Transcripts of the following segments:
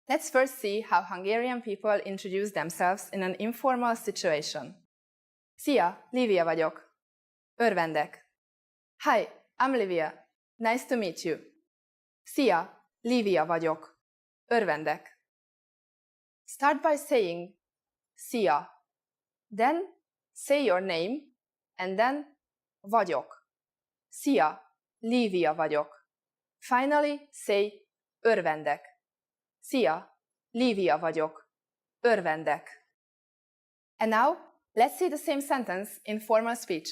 Let's first see how Hungarian people introduce themselves in an informal situation. Szia, Livia vagyok. Örvendek. Hi, I'm Livia. Nice to meet you. Szia, Livia vagyok. Örvendek. Start by saying Szia. Then say your name and then vagyok. Szia, Livia vagyok. Finally say Örvendek. Szia, Livia vagyok. Örvendek. And now, let's see the same sentence in formal speech.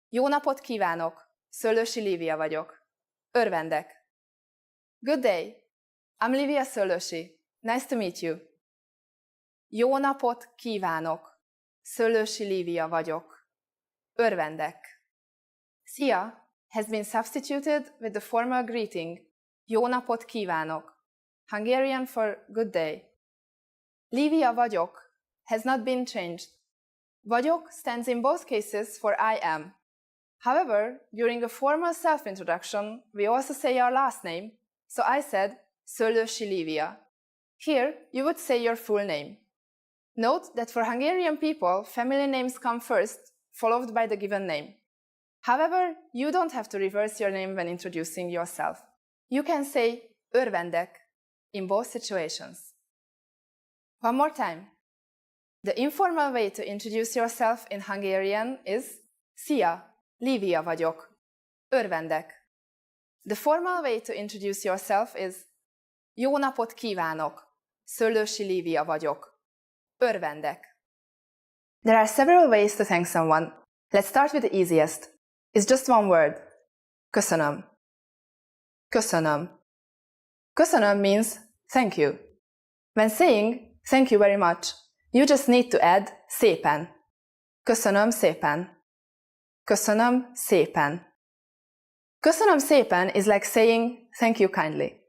Jó napot kívánok! Szőlősi Livia vagyok. Örvendek. Good day! I'm Livia Szőlősi. Nice to meet you. Jó napot kívánok! Szőlősi Livia vagyok. Örvendek. Szia has been substituted with the formal greeting Jó napot kívánok, Hungarian for good day. Livia vagyok has not been changed. Vagyok stands in both cases for I am. However, during a formal self-introduction, we also say our last name, so I said Szőlősi Livia. Here, you would say your full name. Note that for Hungarian people, family names come first, followed by the given name. However, you don't have to reverse your name when introducing yourself. You can say Örvendek in both situations. One more time. The informal way to introduce yourself in Hungarian is Szia, Livia vagyok. Örvendek. The formal way to introduce yourself is Jó napot kívánok. Szőlősi Livia vagyok. Örvendek. There are several ways to thank someone. Let's start with the easiest. It's just one word. Köszönöm. Köszönöm. Köszönöm means thank you. When saying thank you very much, you just need to add szépen. Köszönöm szépen. Köszönöm szépen. Köszönöm szépen is like saying thank you kindly.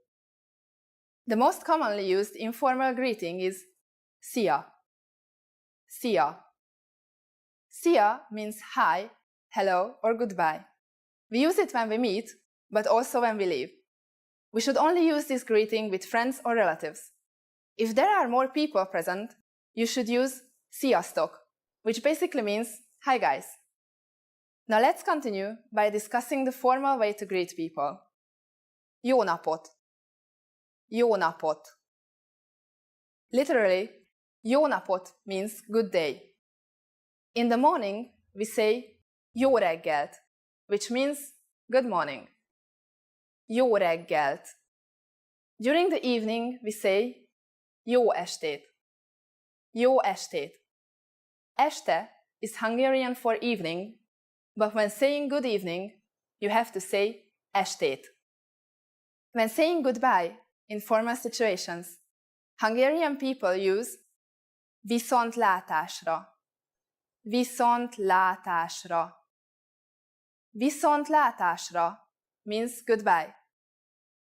The most commonly used informal greeting is Szia. Szia. Szia means hi, hello, or goodbye. We use it when we meet, but also when we leave. We should only use this greeting with friends or relatives. If there are more people present, you should use Sziasztok, which basically means hi guys. Now let's continue by discussing the formal way to greet people. Jó napot. Jó napot. Literally, jó napot means good day. In the morning, we say jó reggelt, which means good morning. Jó reggelt. During the evening, we say jó estét. Jó estét. Este is Hungarian for evening, but when saying good evening, you have to say estét. When saying goodbye in formal situations, Hungarian people use viszontlátásra. Viszontlátásra. Viszontlátásra means goodbye.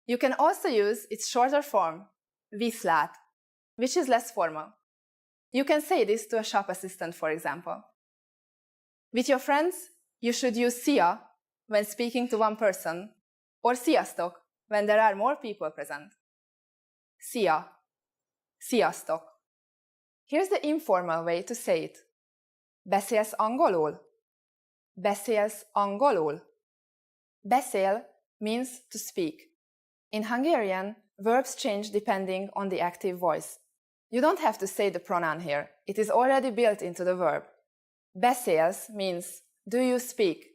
You can also use its shorter form, viszlát, which is less formal. You can say this to a shop assistant, for example. With your friends, you should use Szia when speaking to one person, or Sziasztok when there are more people present. Szia. Sziasztok. Here's the informal way to say it. Beszélsz angolul? Beszélsz angolul? Beszél means to speak. In Hungarian, verbs change depending on the active voice. You don't have to say the pronoun here. It is already built into the verb. Beszélsz means do you speak?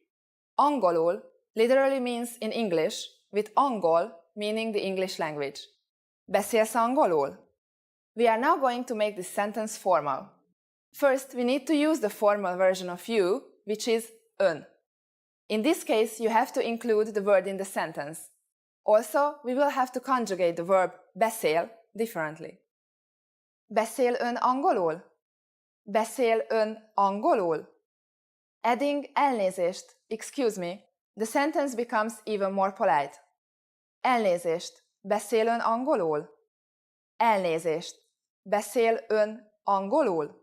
Angolul literally means in English, with angol meaning the English language. Beszélsz angolul? We are now going to make this sentence formal. First, we need to use the formal version of you, which is ön. In this case, you have to include the word in the sentence. Also, we will have to conjugate the verb beszél differently. Beszél ön angolul? Beszél ön angolul? Adding elnézést, excuse me, the sentence becomes even more polite. Elnézést, beszél ön angolul? Elnézést, beszél ön angolul?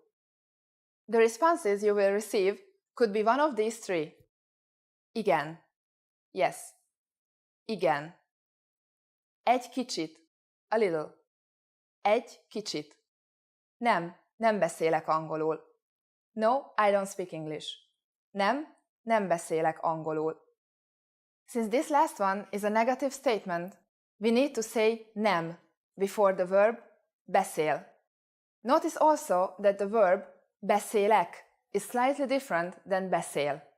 The responses you will receive could be one of these three. Igen. Yes. Igen. Egy kicsit. A little. Egy kicsit. Nem beszélek angolul. No, I don't speak English. Nem beszélek angolul. Since this last one is a negative statement, we need to say nem before the verb beszél. Notice also that the verb beszélek is slightly different than beszél.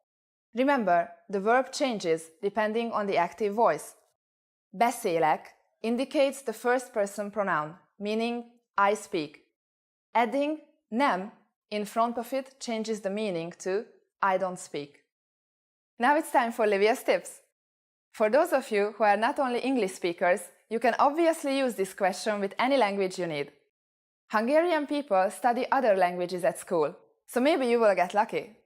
Remember, the verb changes depending on the active voice. Beszélek indicates the first person pronoun, meaning I speak. Adding nem in front of it changes the meaning to I don't speak. Now it's time for Livia's tips. For those of you who are not only English speakers, you can obviously use this question with any language you need. Hungarian people study other languages at school, so maybe you will get lucky.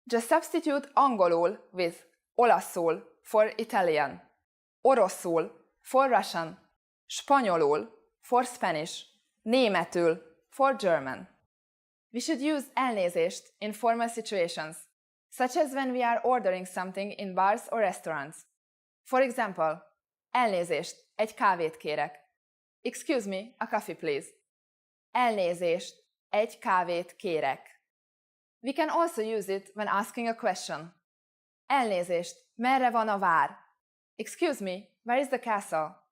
Just substitute angolul with olaszul for Italian, oroszul for Russian, spanyolul for Spanish, németül for German. We should use elnézést in formal situations, such as when we are ordering something in bars or restaurants. For example, elnézést, egy kávét kérek. Excuse me, a coffee please. Elnézést, egy kávét kérek. We can also use it when asking a question. Elnézést, merre van a vár? Excuse me, where is the castle?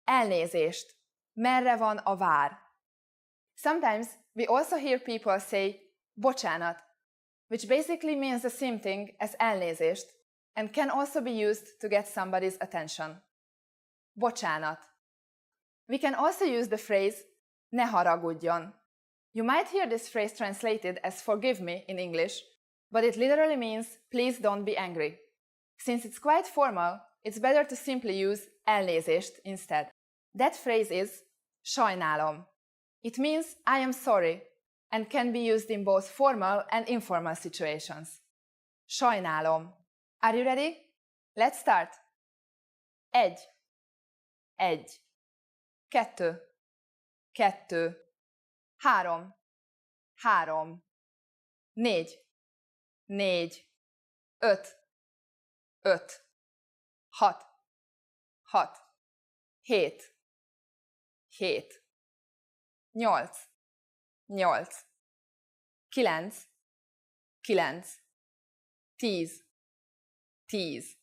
Elnézést, merre van a vár? Sometimes we also hear people say bocsánat, which basically means the same thing as elnézést and can also be used to get somebody's attention. Bocsánat. We can also use the phrase ne haragudjon. You might hear this phrase translated as forgive me in English, but it literally means please don't be angry. Since it's quite formal, it's better to simply use elnézést instead. That phrase is sajnálom. It means I am sorry and can be used in both formal and informal situations. Sajnálom. Are you ready? Let's start. Egy. Kettő. Három. Négy. Öt. Hat. Hét. Nyolc. Kilenc. Tíz.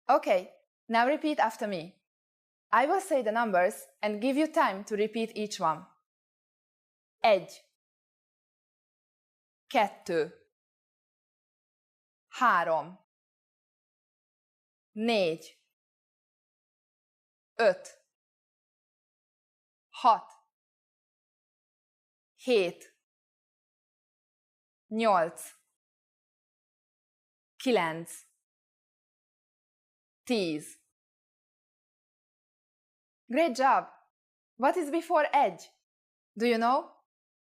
Okay, now repeat after me. I will say the numbers and give you time to repeat each one. Egy. Kettő. Három. Négy. Öt. Hat. Hét. Nyolc. Kilenc. Tíz. Great job! What is before egy? Do you know?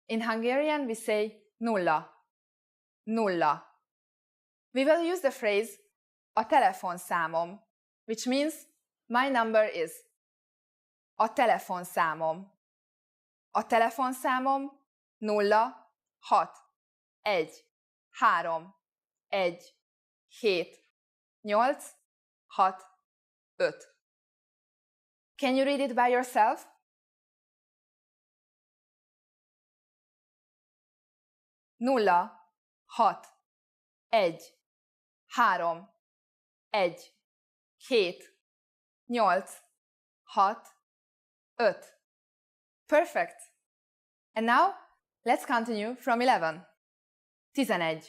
In Hungarian we say nulla. We will use the phrase a telefonszámom, which means my number is. A telefonszámom. A telefonszámom 0 6 1 3 1 7 8 6 5. Can you read it by yourself? Nulla, 6, 1, 3, 1, 7, 8, 6, 5. Perfect! And now, let's continue from 11. 11,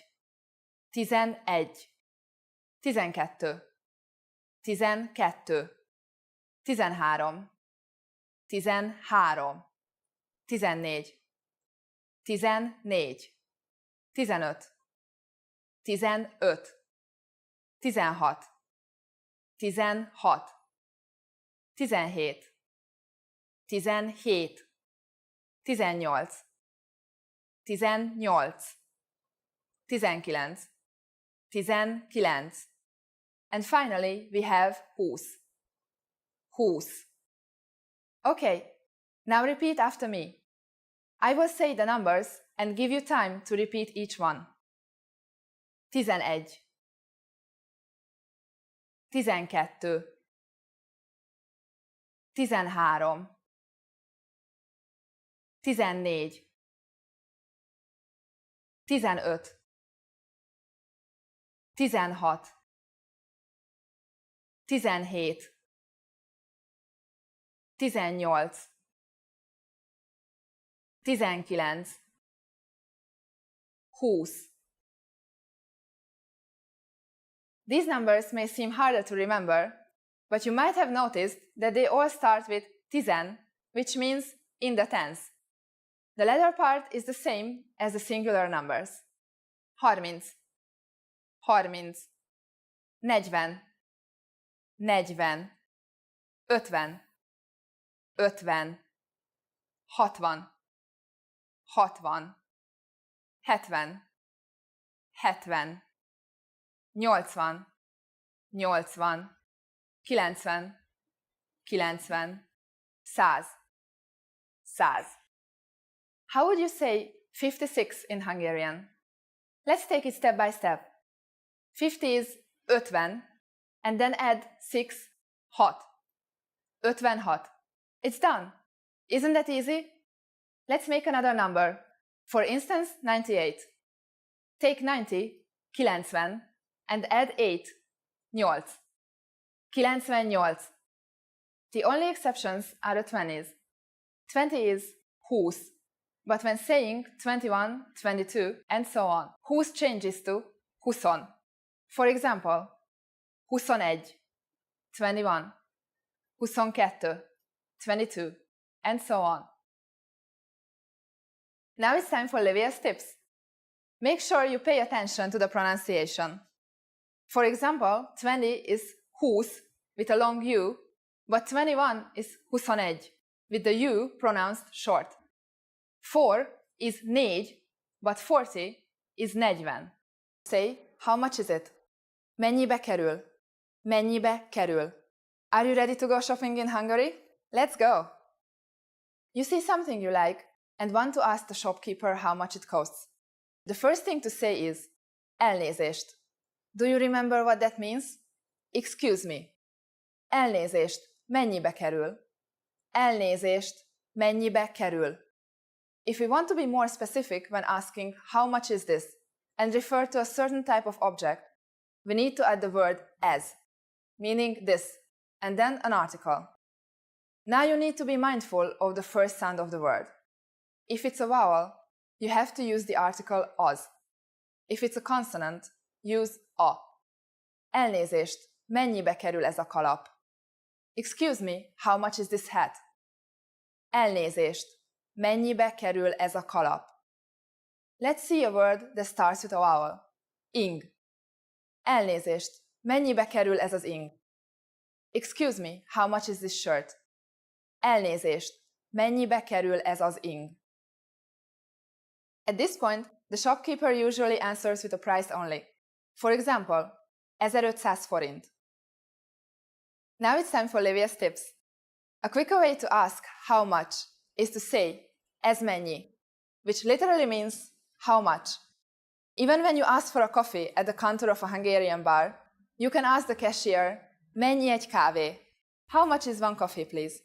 11, 12, 12, 13, 13, 14, 14, 15, 15, 16, 16, 17, 17, 17, 18, 18, 19, 19, and finally we have 20. 20. Okay, now repeat after me. I will say the numbers and give you time to repeat each one. 11, 12, 13, 14, 15, 16, 17, 18, 19, 20. These numbers may seem harder to remember, but you might have noticed that they all start with tizen, which means in the tens. The latter part is the same as the singular numbers. 30, 30, 40, 40, 50, 50, 60, 60, 70, 70, 80, 80, 90, 90, 100, 100. How would you say 56 in Hungarian? Let's take it step by step. 50 is 50, and then add 6, 6. 56. It's done. Isn't that easy? Let's make another number. For instance, 98. Take 90, 90, and add 8, 8. 98. The only exceptions are the 20s. 20 is 20, but when saying 21, 22, and so on, 20 changes to 20. For example, 21, 21, 22, 22, and so on. Now it's time for Livia's tips. Make sure you pay attention to the pronunciation. For example, 20 is 20 with a long U, but 21 is 21 with the U pronounced short. 4 is 4, but 40 is 40. Say, how much is it? Mennyibe kerül? Mennyibe kerül? Are you ready to go shopping in Hungary? Let's go! You see something you like and want to ask the shopkeeper how much it costs. The first thing to say is elnézést. Do you remember what that means? Excuse me. Elnézést, mennyibe kerül? Elnézést, mennyibe kerül? If we want to be more specific when asking how much is this and refer to a certain type of object, we need to add the word as, meaning this, and then an article. Now you need to be mindful of the first sound of the word. If it's a vowel, you have to use the article az. If it's a consonant, use a. Elnézést, mennyibe kerül ez a kalap? Excuse me, how much is this hat? Elnézést, mennyibe kerül ez a kalap? Let's see a word that starts with a vowel. Ing. Elnézést, mennyibe kerül ez az ing? Excuse me, how much is this shirt? Elnézést, mennyibe kerül ez az ing? At this point, the shopkeeper usually answers with a price only. For example, 1500 forint. Now it's time for Livia's tips. A quicker way to ask how much is to say ez mennyi, which literally means how much. Even when you ask for a coffee at the counter of a Hungarian bar, you can ask the cashier, mennyi egy kávé? How much is one coffee, please?